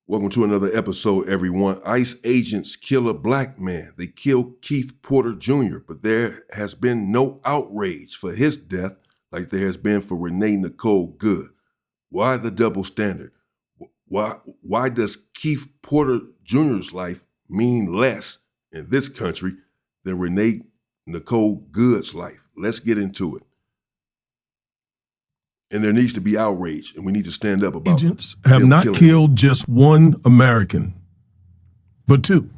Welcome to another episode, everyone. ICE agents kill a black man. They kill Keith Porter Jr., but there has been no outrage for his death like there has been for Renee Nicole Good. Why the double standard? Why does Keith Porter Jr.'s life mean less in this country than Renee Nicole Good's life? Let's get into it. And there needs to be outrage, and we need to stand up about agents have not killed just one American, but two.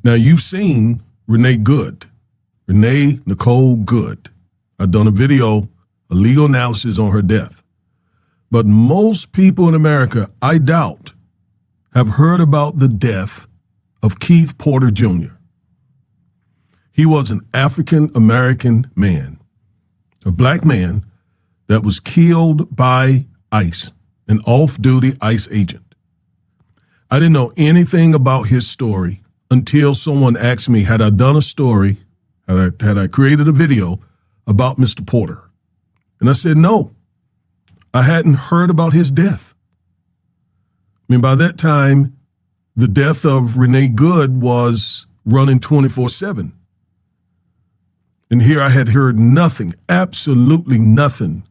Now, you've seen Renee Nicole Good. I've done a video, a legal analysis on her death. But most people in America, I doubt, have heard about the death of Keith Porter Jr. He was an African-American man, a black man that was killed by ICE, an off-duty ICE agent. I didn't know anything about his story until someone asked me, had I done a story, had I created a video about Mr. Porter? And I said, no, I hadn't heard about his death. I mean, by that time, the death of Renee Good was running 24/7. And here I had heard nothing, absolutely nothing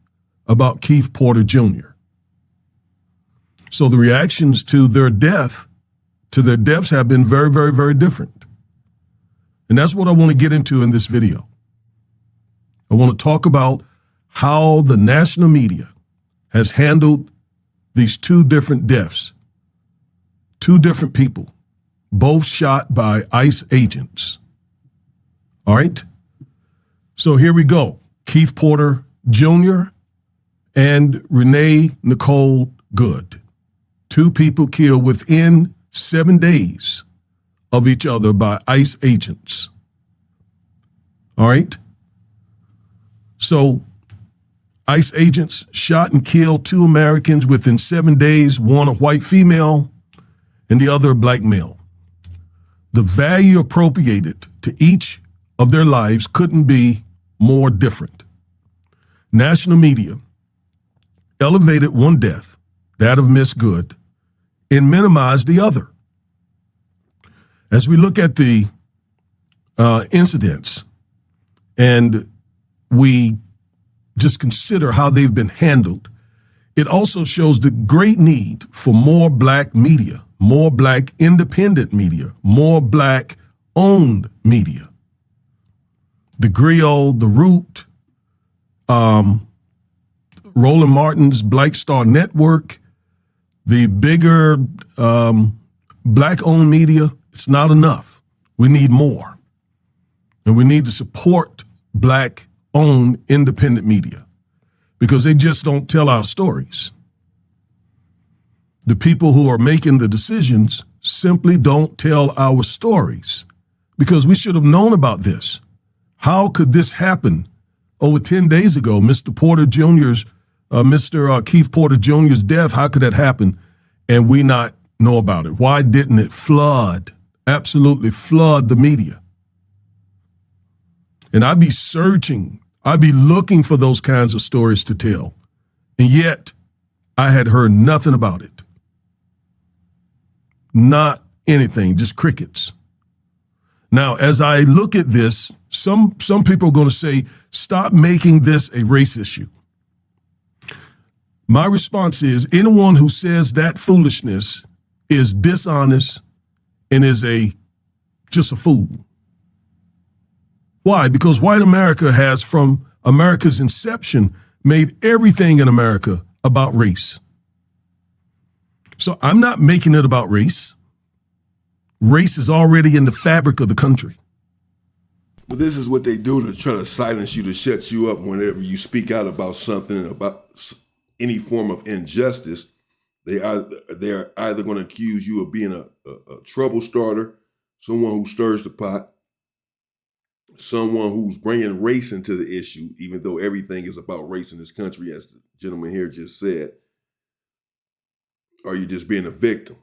about Keith Porter Jr. So the reactions to their deaths have been very, very, very different. And that's what I want to get into in this video. I want to talk about how the national media has handled these two different deaths, two different people, both shot by ICE agents. All right? So here we go. Keith Porter Jr. and Renee Nicole Good. Two people killed within 7 days of each other by ICE agents. All right? So ICE agents shot and killed two Americans within 7 days, one a white female and the other a black male. The value appropriated to each of their lives couldn't be more different. National media elevated one death, that of Miss Good, and minimized the other. As we look at the incidents and we just consider how they've been handled, it also shows the great need for more black media, more black independent media, more black owned media. The Griot, The Root, Roland Martin's Black Star Network, the bigger black-owned media, it's not enough. We need more. And we need to support black-owned independent media because they just don't tell our stories. The people who are making the decisions simply don't tell our stories because we should have known about this. How could this happen over 10 days ago? Mr. Keith Porter Jr.'s death, how could that happen and we not know about it? Why didn't it absolutely flood the media? And I'd be searching, I'd be looking for those kinds of stories to tell. And yet I had heard nothing about it. Not anything, just crickets. Now, as I look at this, some people are going to say, stop making this a race issue. My response is anyone who says that foolishness is dishonest and is just a fool. Why? Because white America has, from America's inception, made everything in America about race. So I'm not making it about race. Race is already in the fabric of the country. But this is what they do to try to silence you, to shut you up whenever you speak out about something, about any form of injustice. They're either going to accuse you of being a trouble starter, someone who stirs the pot, someone who's bringing race into the issue, even though everything is about race in this country, as the gentleman here just said, or you're just being a victim.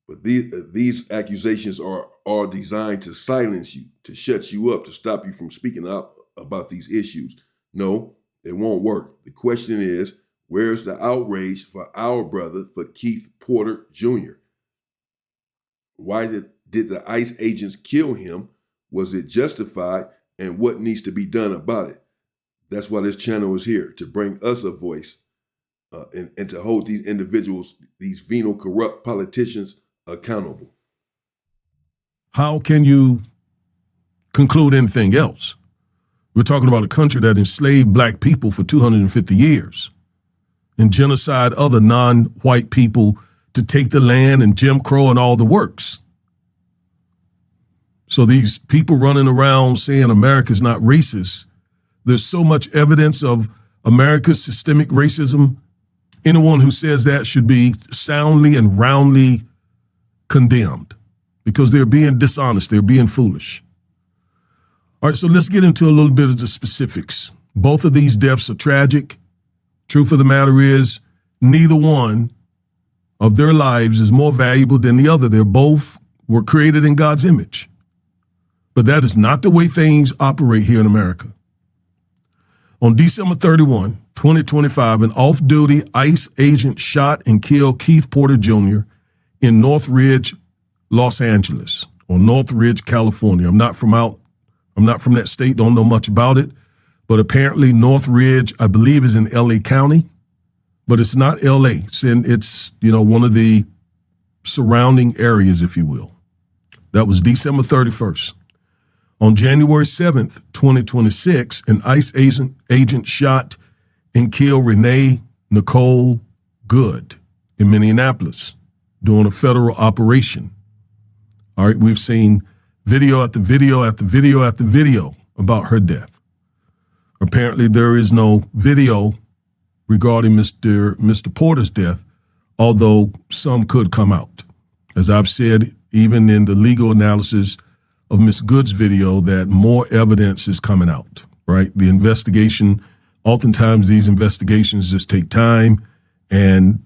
But these accusations are all designed to silence you, to shut you up, to stop you from speaking out about these issues. No, it won't work. The question is, Where's the outrage for our brother, for Keith Porter Jr.? Why did the ICE agents kill him? Was it justified? And what needs to be done about it? That's why this channel is here, to bring us a voice and to hold these individuals, these venal, corrupt politicians, accountable. How can you conclude anything else? We're talking about a country that enslaved black people for 250 years and genocide other non-white people to take the land and Jim Crow and all the works. So these people running around saying America's not racist, there's so much evidence of America's systemic racism. Anyone who says that should be soundly and roundly condemned because they're being dishonest, they're being foolish. All right, so let's get into a little bit of the specifics. Both of these deaths are tragic. Truth of the matter is, neither one of their lives is more valuable than the other. They both were created in God's image. But that is not the way things operate here in America. On December 31, 2025, an off-duty ICE agent shot and killed Keith Porter Jr. in Northridge, Los Angeles, or Northridge, California. I'm not from that state, don't know much about it, but apparently Northridge, I believe, is in LA County, but it's not LA. It's one of the surrounding areas, if you will. That was December 31st. On January 7th, 2026, an ICE agent shot and killed Nicole Good in Minneapolis during a federal operation. All right, we've seen video after video after video after video about her death. Apparently, there is no video regarding Mr. Porter's death, although some could come out. As I've said, even in the legal analysis of Ms. Good's video, that more evidence is coming out, right? The investigation, oftentimes these investigations just take time and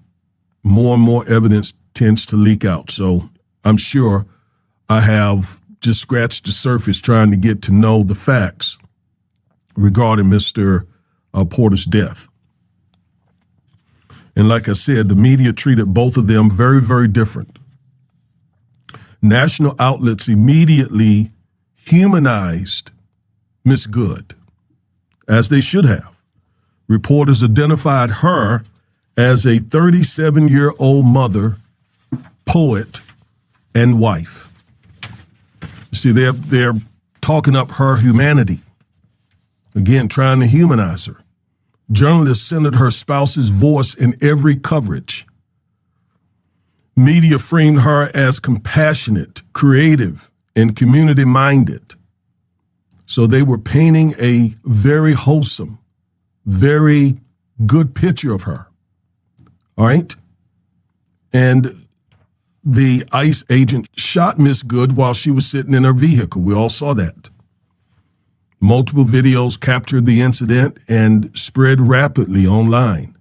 more evidence tends to leak out. So I'm sure I have just scratched the surface trying to get to know the facts regarding Mr. Porter's death. And like I said, the media treated both of them very, very different. National outlets immediately humanized Miss Good, as they should have. Reporters identified her as a 37-year-old mother, poet, and wife. You see, they're talking up her humanity. Again, trying to humanize her. Journalists centered her spouse's voice in every coverage. Media framed her as compassionate, creative, and community-minded. So they were painting a very wholesome, very good picture of her. All right? And the ICE agent shot Miss Good while she was sitting in her vehicle. We all saw that. Multiple videos captured the incident and spread rapidly online.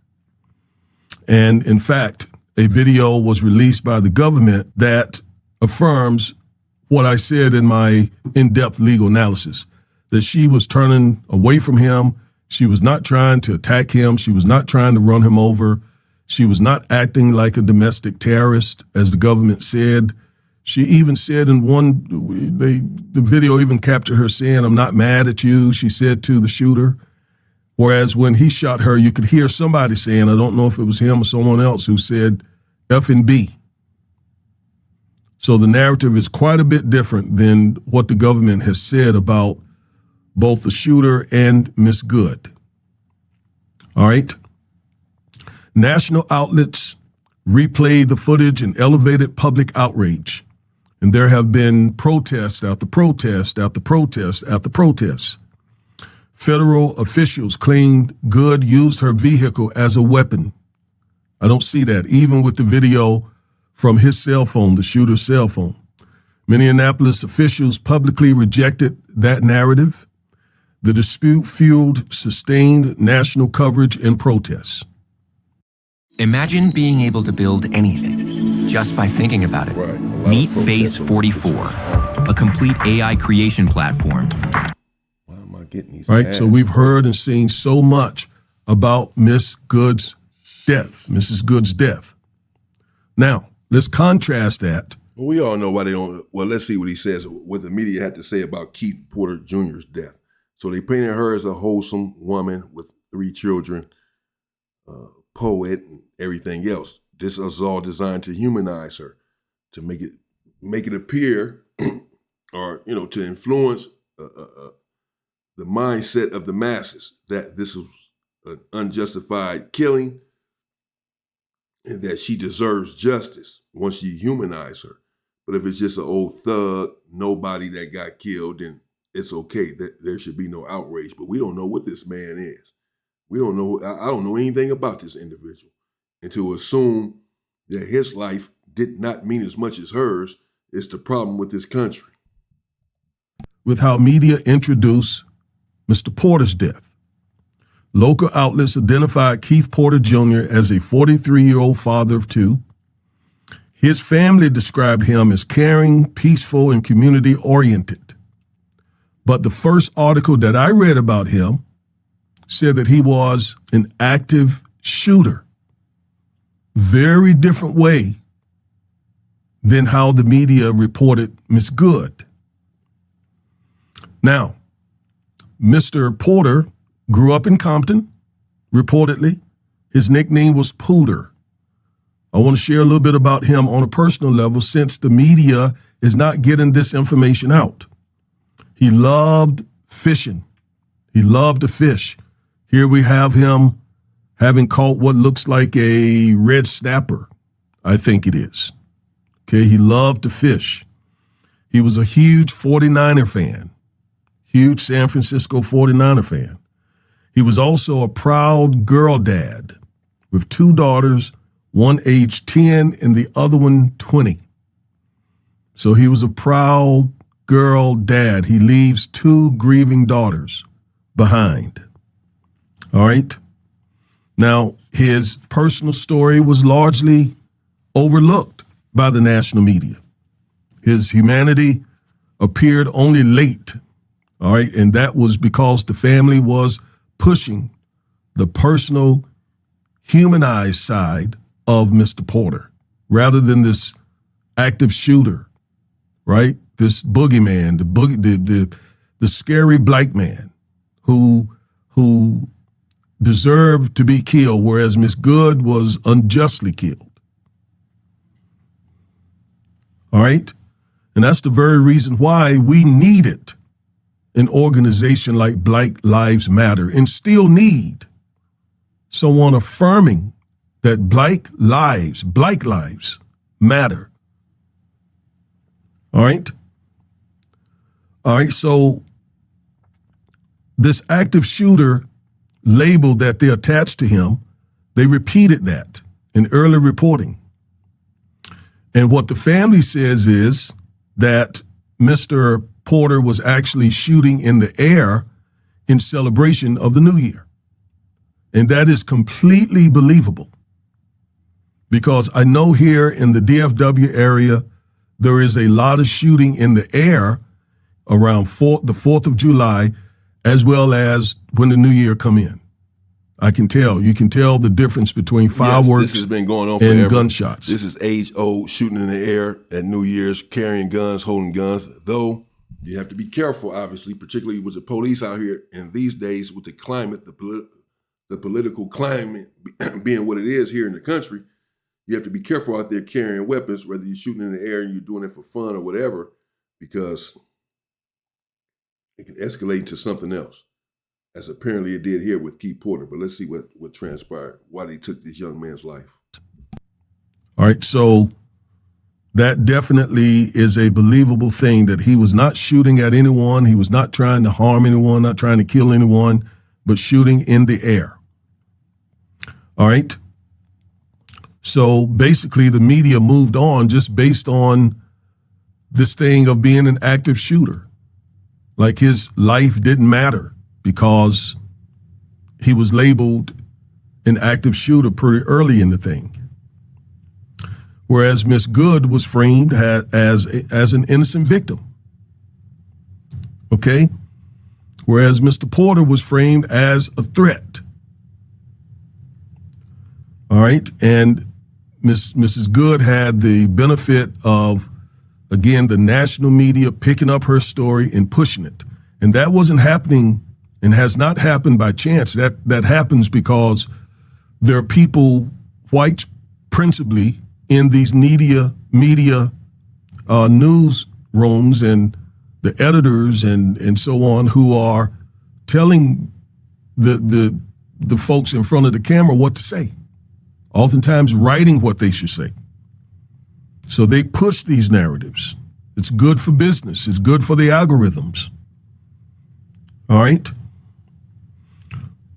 And in fact, a video was released by the government that affirms what I said in my in-depth legal analysis, that she was turning away from him. She was not trying to attack him. She was not trying to run him over. She was not acting like a domestic terrorist, as the government said. She even said in the video even captured her saying, "I'm not mad at you," she said to the shooter. Whereas when he shot her, you could hear somebody saying, I don't know if it was him or someone else, who said F and B. So the narrative is quite a bit different than what the government has said about both the shooter and Miss Good. All right. National outlets replayed the footage and elevated public outrage. And there have been protests after protest after protest after protest. Federal officials claimed Good used her vehicle as a weapon. I don't see that, even with the video from his cell phone, the shooter's cell phone. Minneapolis officials publicly rejected that narrative. The dispute fueled sustained national coverage and protests. Imagine being able to build anything just by thinking about it. Right. Meet Base 44, a complete AI creation platform. Why am I getting these Right, ads? so we've heard and seen so much about Miss Good's death, Mrs. Good's death. Now, let's contrast that. Well, we all know why they don't. Well, let's see what he says, what the media had to say about Keith Porter Jr.'s death. So they painted her as a wholesome woman with 3 children, poet, and everything else. This is all designed to humanize her, to make it appear, or to influence the mindset of the masses that this is an unjustified killing and that she deserves justice once you humanize her. But if it's just an old thug, nobody that got killed, then it's okay. That there should be no outrage. But we don't know what this man is. We don't know. I don't know anything about this individual. And to assume that his life did not mean as much as hers is the problem with this country. With how media introduced Mr. Porter's death, local outlets identified Keith Porter Jr. as a 43-year-old father of 2. His family described him as caring, peaceful, and community-oriented. But the first article that I read about him said that he was an active shooter. Very different way than how the media reported Miss Good. Now, Mr. Porter grew up in Compton, reportedly. His nickname was Pooter. I want to share a little bit about him on a personal level since the media is not getting this information out. He loved fishing. He loved to fish. Here we have him having caught what looks like a red snapper, I think it is. Okay, he loved to fish. He was a huge 49er fan, huge San Francisco 49er fan. He was also a proud girl dad with 2 daughters, one age 10 and the other one 20. So he was a proud girl dad. He leaves 2 grieving daughters behind. All right. Now, his personal story was largely overlooked by the national media. His humanity appeared only late. All right. And that was because the family was pushing the personal, humanized side of Mr. Porter rather than this active shooter, right? This boogeyman, the scary black man who deserved to be killed, whereas Miss Good was unjustly killed. All right? And that's the very reason why we needed an organization like Black Lives Matter and still need someone affirming that black lives matter. All right? All right, so this active shooter label that they attached to him, they repeated that in early reporting. And what the family says is that Mr. Porter was actually shooting in the air in celebration of the new year. And that is completely believable because I know here in the DFW area, there is a lot of shooting in the air around the 4th of July, as well as when the new year come in. You can tell the difference between fireworks this has been going on and forever. gunshots. This is age-old shooting in the air at New Year's, carrying guns, holding guns, though you have to be careful, obviously, particularly with the police out here. And these days with the climate, the political climate being what it is here in the country, you have to be careful out there carrying weapons, whether you're shooting in the air and you're doing it for fun or whatever, because it can escalate into something else, as apparently it did here with Keith Porter. But let's see what transpired, why they took this young man's life. All right, so that definitely is a believable thing that he was not shooting at anyone. He was not trying to harm anyone, not trying to kill anyone, but shooting in the air. All right. So basically the media moved on just based on this thing of being an active shooter. Like his life didn't matter because he was labeled an active shooter pretty early in the thing. Whereas Miss Good was framed as an innocent victim. Okay? Whereas Mr. Porter was framed as a threat. All right. And Mrs. Good had the benefit of, again, the national media picking up her story and pushing it. And that wasn't happening and has not happened by chance. That happens because there are people, whites principally, in these media news rooms and the editors and so on, who are telling the folks in front of the camera what to say, oftentimes writing what they should say. So they push these narratives. It's good for business. It's good for the algorithms. All right?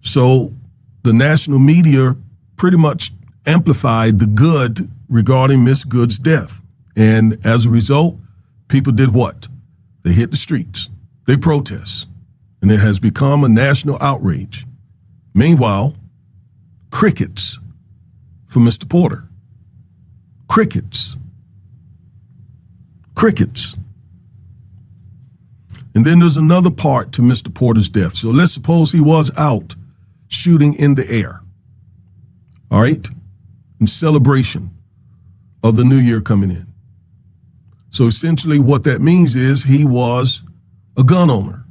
So the national media pretty much amplified the good regarding Miss Good's death. And as a result, people did what? They hit the streets. They protest. And it has become a national outrage. Meanwhile, crickets for Mr. Porter. Crickets. Crickets. And then there's another part to Mr. Porter's death. So let's suppose he was out shooting in the air. All right? In celebration of the new year coming in. So essentially what that means is he was a gun owner.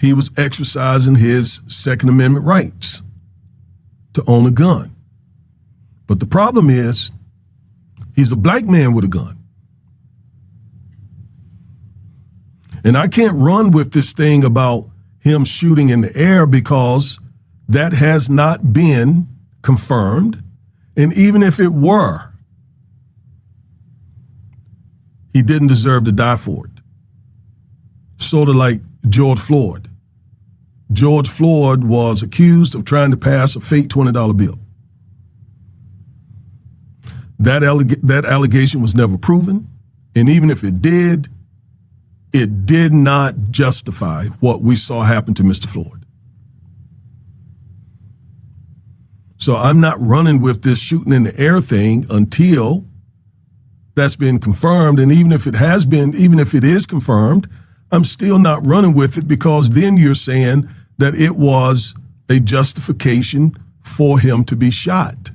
He was exercising his Second Amendment rights to own a gun. But the problem is he's a black man with a gun. And I can't run with this thing about him shooting in the air because that has not been confirmed. And even if it were, he didn't deserve to die for it. Sort of like George Floyd. George Floyd was accused of trying to pass a fake $20 bill. That allegation was never proven. And even if it did not justify what we saw happen to Mr. Floyd. So I'm not running with this shooting in the air thing until that's been confirmed. And even if it is confirmed, I'm still not running with it, because then you're saying that it was a justification for him to be shot.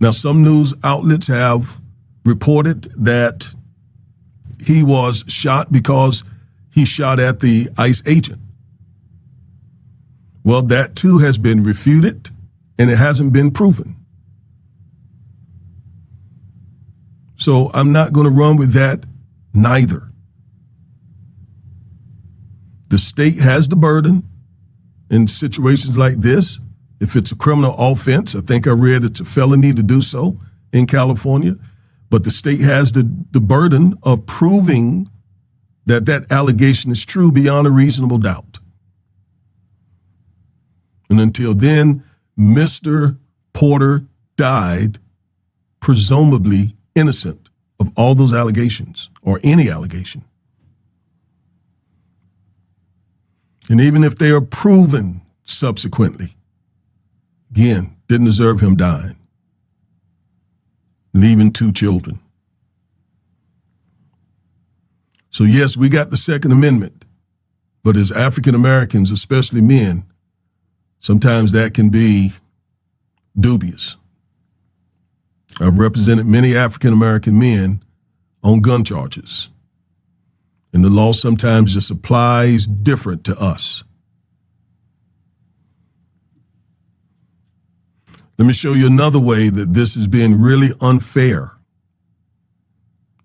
Now, some news outlets have reported that he was shot because he shot at the ICE agent. Well, that too has been refuted, and it hasn't been proven. So I'm not going to run with that neither. The state has the burden in situations like this. If it's a criminal offense, I think I read it's a felony to do so in California. But the state has the burden of proving that that allegation is true beyond a reasonable doubt. And until then, Mr. Porter died presumably innocent of all those allegations, or any allegation. And even if they are proven subsequently, again, didn't deserve him dying, leaving 2 children. So yes, we got the Second Amendment, but as African Americans, especially men, sometimes that can be dubious. I've represented many African American men on gun charges, and the law sometimes just applies different to us. Let me show you another way that this has been really unfair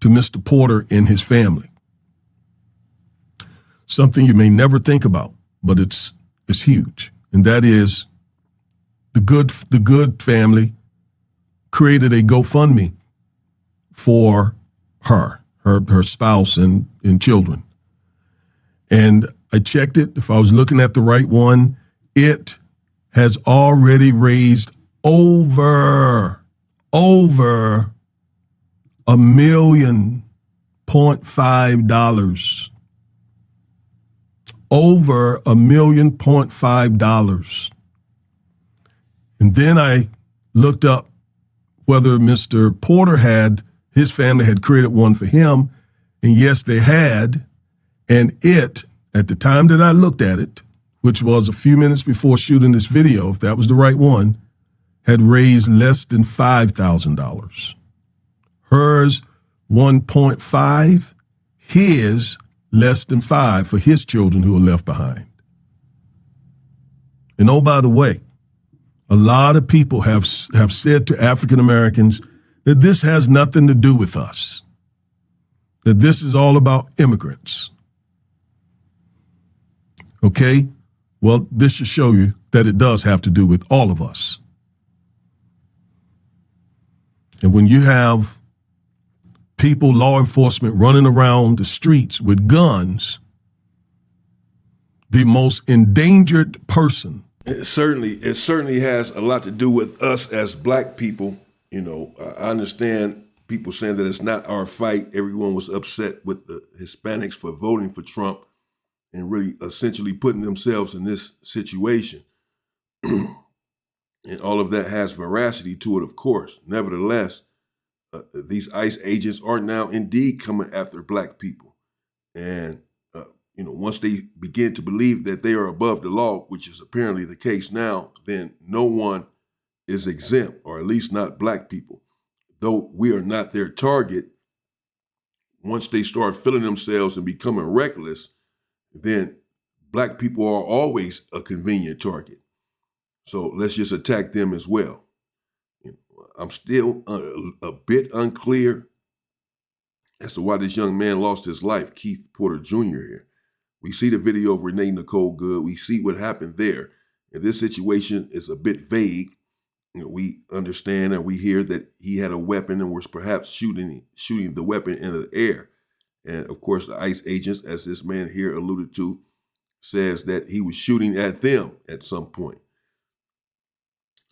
to Mr. Porter and his family. Something you may never think about, but it's huge. And that is the Good family created a GoFundMe for her spouse and children. And I checked it. If I was looking at the right one, it has already raised over $1.5 million. Over $1.5 million. And then I looked up whether Mr. Porter his family had created one for him. And yes, they had. And it, at the time that I looked at it, which was a few minutes before shooting this video, if that was the right one, had raised less than $5,000. Hers, 1.5, his less than 5 for his children who are left behind. And oh, by the way, a lot of people have said to African Americans that this has nothing to do with us, that this is all about immigrants. Okay? Well, this should show you that it does have to do with all of us. And when you have people, law enforcement, running around the streets with guns, the most endangered person. It certainly has a lot to do with us as black people. You know, I understand people saying that it's not our fight. Everyone was upset with the Hispanics for voting for Trump and really essentially putting themselves in this situation. And all of that has veracity to it, of course. Nevertheless, these ICE agents are now indeed coming after black people. And, once they begin to believe that they are above the law, which is apparently the case now, then no one is exempt, or at least not black people. Though we are not their target, once they start feeling themselves and becoming reckless, then black people are always a convenient target. So let's just attack them as well. I'm still a bit unclear as to why this young man lost his life, Keith Porter Jr. here. We see the video of Renee Nicole Good. We see what happened there. And this situation is a bit vague. We understand and we hear that he had a weapon and was perhaps shooting the weapon into the air. And of course, the ICE agents, as this man here alluded to, says that he was shooting at them at some point.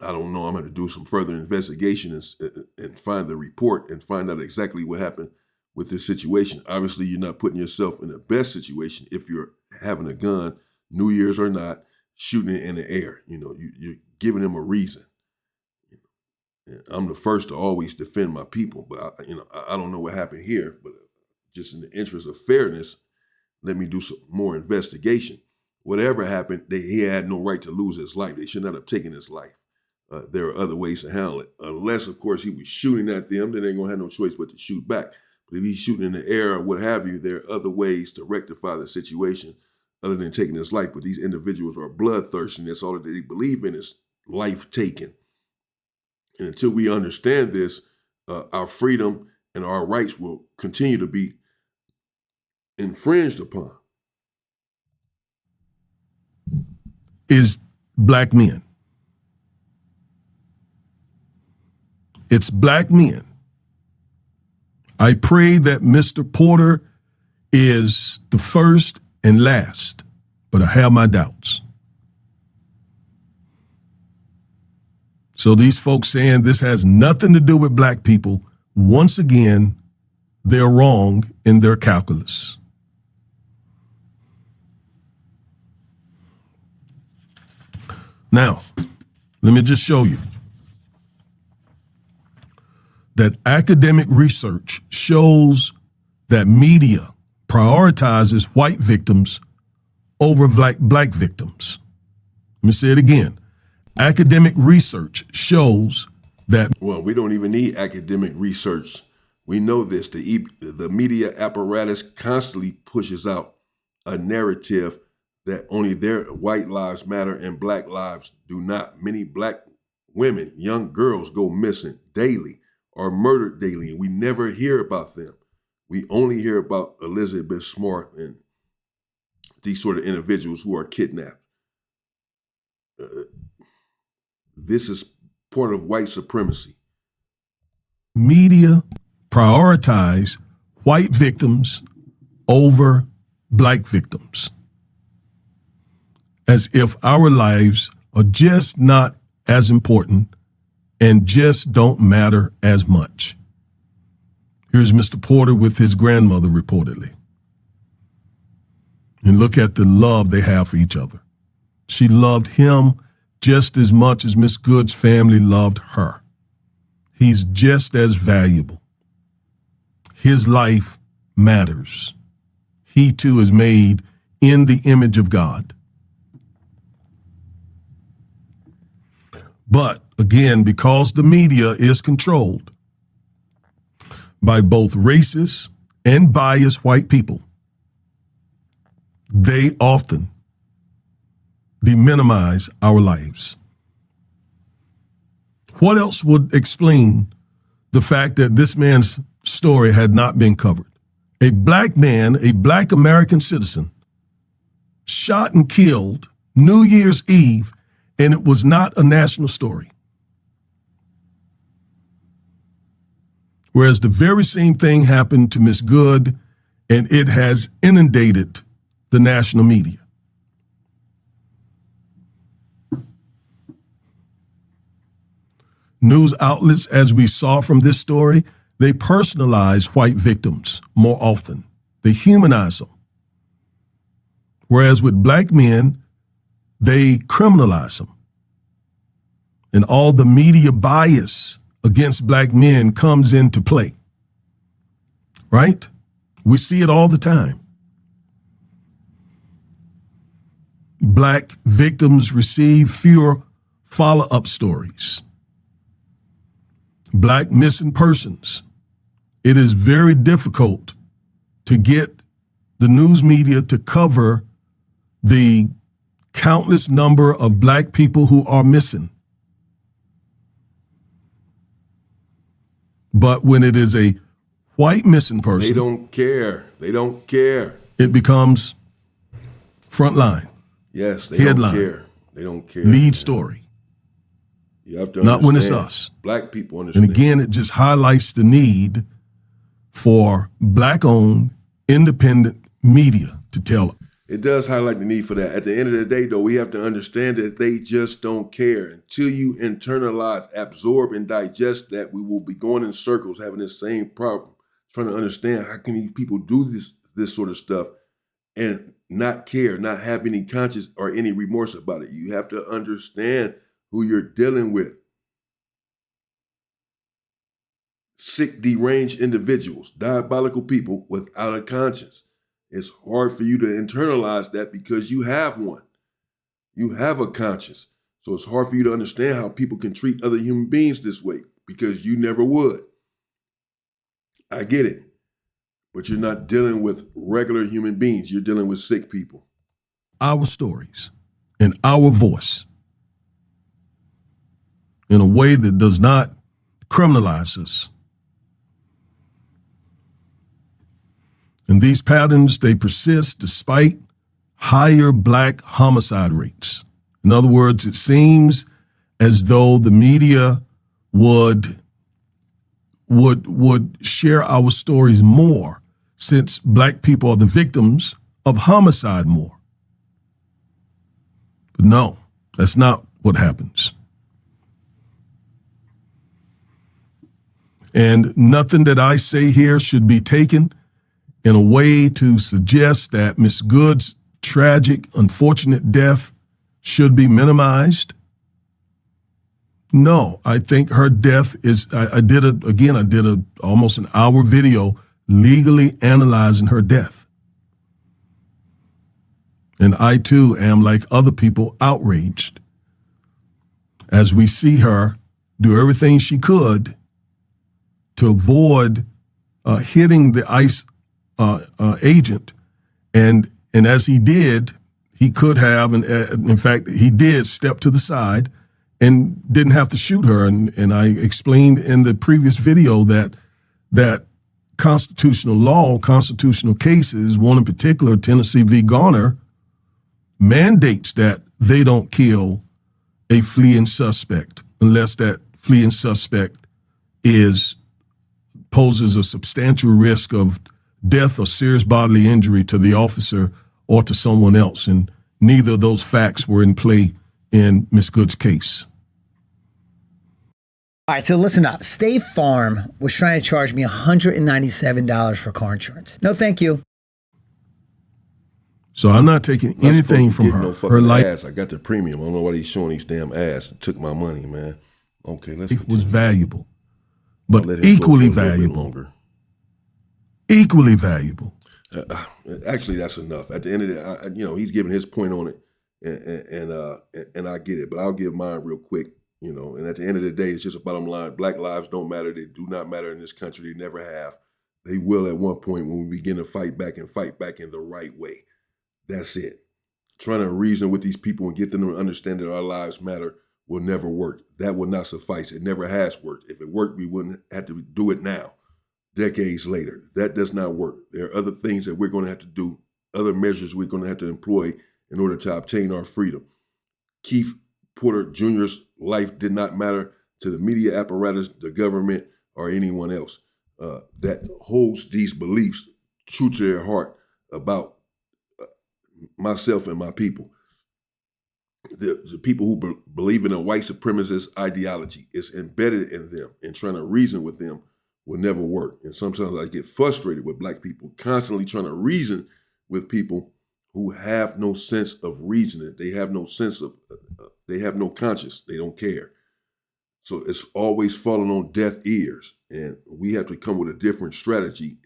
I don't know. I'm going to do some further investigation and find the report and find out exactly what happened with this situation. Obviously, you're not putting yourself in the best situation if you're having a gun, New Year's or not, shooting it in the air. You're giving them a reason. And I'm the first to always defend my people, but I don't know what happened here. But just in the interest of fairness, let me do some more investigation. Whatever happened, he had no right to lose his life. They should not have taken his life. There are other ways to handle it. Unless, of course, he was shooting at them, then they're going to have no choice but to shoot back. But if he's shooting in the air or what have you, there are other ways to rectify the situation other than taking his life. But these individuals are bloodthirsty. That's all that they believe in is life taken. And until we understand this, our freedom and our rights will continue to be infringed upon. Is black men. It's black men. I pray that Mr. Porter is the first and last, but I have my doubts. So these folks saying this has nothing to do with black people, once again, they're wrong in their calculus. Now, let me just show you that academic research shows that media prioritizes white victims over black victims. Let me say it again. Academic research shows that... Well, we don't even need academic research. We know this. The media apparatus constantly pushes out a narrative that only their white lives matter and black lives do not. Many black women, young girls go missing daily or murdered daily, and we never hear about them. We only hear about Elizabeth Smart and these sort of individuals who are kidnapped. This is part of white supremacy. Media prioritize white victims over black victims, as if our lives are just not as important and just don't matter as much. Here's Mr. Porter with his grandmother reportedly. And look at the love they have for each other. She loved him just as much as Miss Good's family loved her. He's just as valuable. His life matters. He too is made in the image of God. But again, because the media is controlled by both racist and biased white people, they often deminimize our lives. What else would explain the fact that this man's story had not been covered? A black man, a black American citizen, shot and killed New Year's Eve, and it was not a national story. Whereas the very same thing happened to Miss Good, and it has inundated the national media. News outlets, as we saw from this story, they personalize white victims more often. They humanize them. Whereas with black men, they criminalize them. And all the media bias against black men comes into play. Right? We see it all the time. Black victims receive fewer follow-up stories. Black missing persons. It is very difficult to get the news media to cover the countless number of black people who are missing. But when it is a white missing person, they don't care. They don't care. It becomes front line. Yes, they headline, don't care. They don't care. Lead story. You have to not understand. When it's us. Black people understand. And again, it just highlights the need for black-owned, independent media to tell it. It does highlight the need for that. At the end of the day, though, we have to understand that they just don't care. Until you internalize, absorb, and digest that, we will be going in circles having this same problem. Trying to understand how can these people do this sort of stuff and not care, not have any conscience or any remorse about it. You have to understand who you're dealing with. Sick, deranged individuals, diabolical people without a conscience. It's hard for you to internalize that because you have one. You have a conscience. So it's hard for you to understand how people can treat other human beings this way because you never would. I get it. But you're not dealing with regular human beings. You're dealing with sick people. Our stories and our voice in a way that does not criminalize us. And these patterns, they persist despite higher black homicide rates. In other words, it seems as though the media would share our stories more since black people are the victims of homicide more. But no, that's not what happens. And nothing that I say here should be taken in a way to suggest that Miss Good's tragic, unfortunate death should be minimized. No, I think her death is, I did almost an hour video legally analyzing her death. And I too am, like other people, outraged as we see her do everything she could to avoid hitting the ICE agent. And as he did, he could have, and in fact, he did step to the side and didn't have to shoot her. And I explained in the previous video that constitutional law, constitutional cases, one in particular, Tennessee v. Garner, mandates that they don't kill a fleeing suspect unless that fleeing suspect poses a substantial risk of death or serious bodily injury to the officer or to someone else. And neither of those facts were in play in Ms. Good's case. All right, so listen up. State Farm was trying to charge me $197 for car insurance. No, thank you. So I'm not taking anything from her. No her life ass. I got the premium. I don't know why he's showing these damn ass. It took my money, man. Okay, it was valuable, but equally valuable. Equally valuable. Actually, that's enough. At the end of the day, he's giving his point on it, and I get it. But I'll give mine real quick. You know, and at the end of the day, it's just a bottom line. Black lives don't matter. They do not matter in this country. They never have. They will at one point when we begin to fight back and fight back in the right way. That's it. Trying to reason with these people and get them to understand that our lives matter will never work. That will not suffice. It never has worked. If it worked, we wouldn't have to do it now, decades later. That does not work. There are other things that we're going to have to do, other measures we're going to have to employ in order to obtain our freedom. Keith Porter Jr.'s life did not matter to the media apparatus, the government, or anyone else that holds these beliefs true to their heart about myself and my people. The people who believe in a white supremacist ideology is embedded in them, and trying to reason with them will never work. And sometimes I get frustrated with Black people constantly trying to reason with people who have no sense of reasoning. They have no sense of, they have no conscience. They don't care. So it's always falling on deaf ears. And we have to come with a different strategy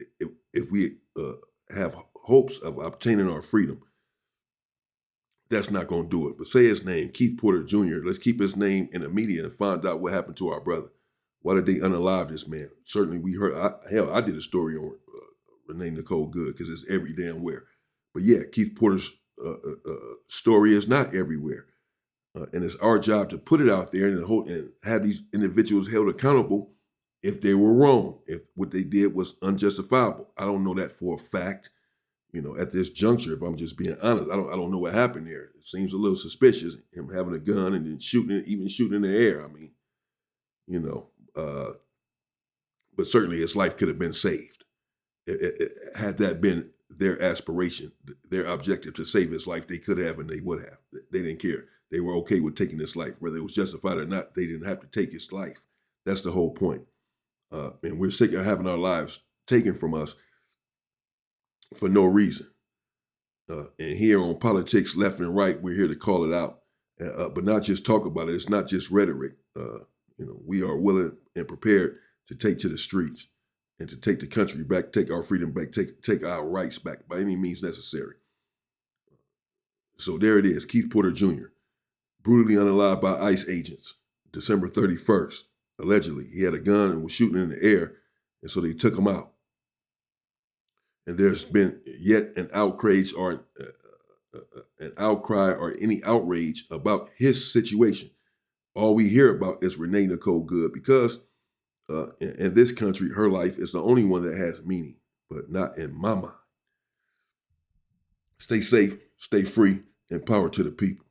if we have hopes of obtaining our freedom. That's not going to do it. But say his name, Keith Porter Jr. Let's keep his name in the media and find out what happened to our brother. Why did they unalive this man? Certainly we heard, I did a story on Renee Nicole Good because it's every damn where. But yeah, Keith Porter's story is not everywhere. And it's our job to put it out there and have these individuals held accountable if they were wrong, if what they did was unjustifiable. I don't know that for a fact. You know, at this juncture, if I'm just being honest, I don't know what happened there. It seems a little suspicious, him having a gun and then shooting in the air. I mean, you know, but certainly his life could have been saved. Had that been their aspiration, their objective to save his life, they could have and they would have. They didn't care. They were okay with taking his life. Whether it was justified or not, they didn't have to take his life. That's the whole point. And we're sick of having our lives taken from us for no reason. And here on Politics Left and Right, we're here to call it out, but not just talk about it. It's not just rhetoric. You know, we are willing and prepared to take to the streets and to take the country back, take our freedom back, take our rights back by any means necessary. So there it is, Keith Porter Jr., brutally unalived by ICE agents, December 31st, allegedly. He had a gun and was shooting in the air, and so they took him out. And there's been yet an outrage or an outcry or any outrage about his situation. All we hear about is Renee Nicole Good because in this country, her life is the only one that has meaning, but not in my mind. Stay safe, stay free, and power to the people.